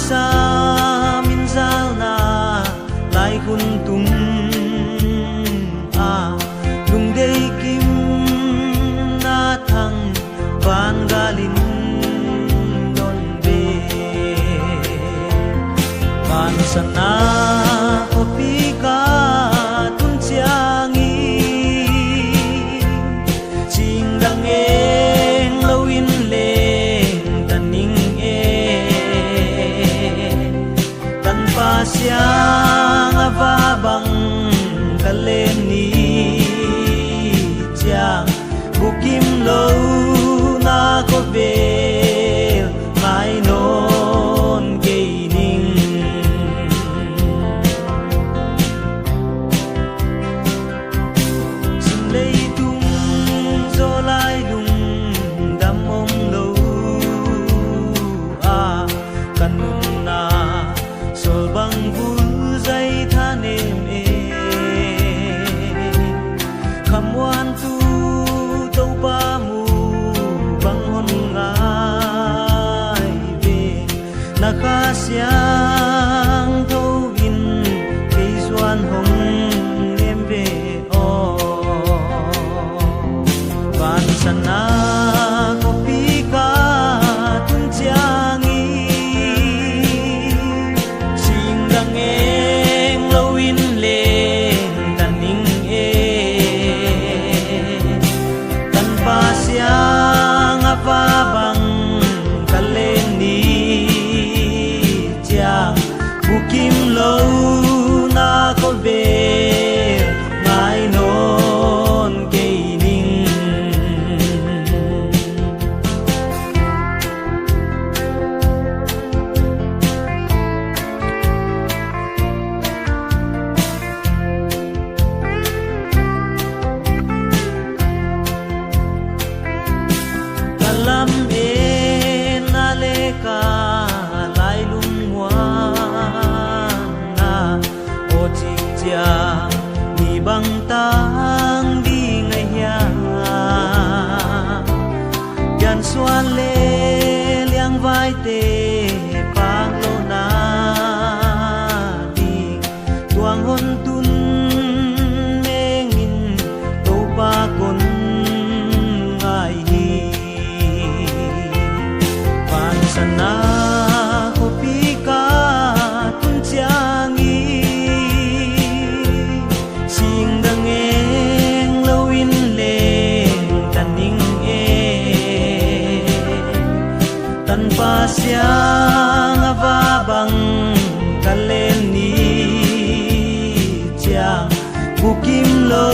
sa min zal na lai hun tum a lung dei kim na thang van galin don be van sana opi ka tun chiangi ching dang eng lo in leng tan ning e tan pa siang ava bang kalen ni chiang bukim lo na ko be mai non ke ning sun lei tung zo lai lung dam om lo a kan nun na sol bang bul zai tha nem e kham wan tu tâu ba mu bang hon ngai ve na kha siang thâu in cây xuan hồng em về o van sana ko pi ka tun chiangi sing dang eng lo in le tan ning e tan pa siang ava bang kalen ni chiang bukim lo na ko ve mai non ke ning kalam e na le ka lai lung wan na o chi chia ni bang tang di ngai ya yan xuan le liang vai te pang lo na di tuang hon tun meng in to pa kon ngai hi van sana ko pi ka tun chiangi sing dang eng lo in leng tan ning e tan pa siang ava bang kalen ni chiang bukim lo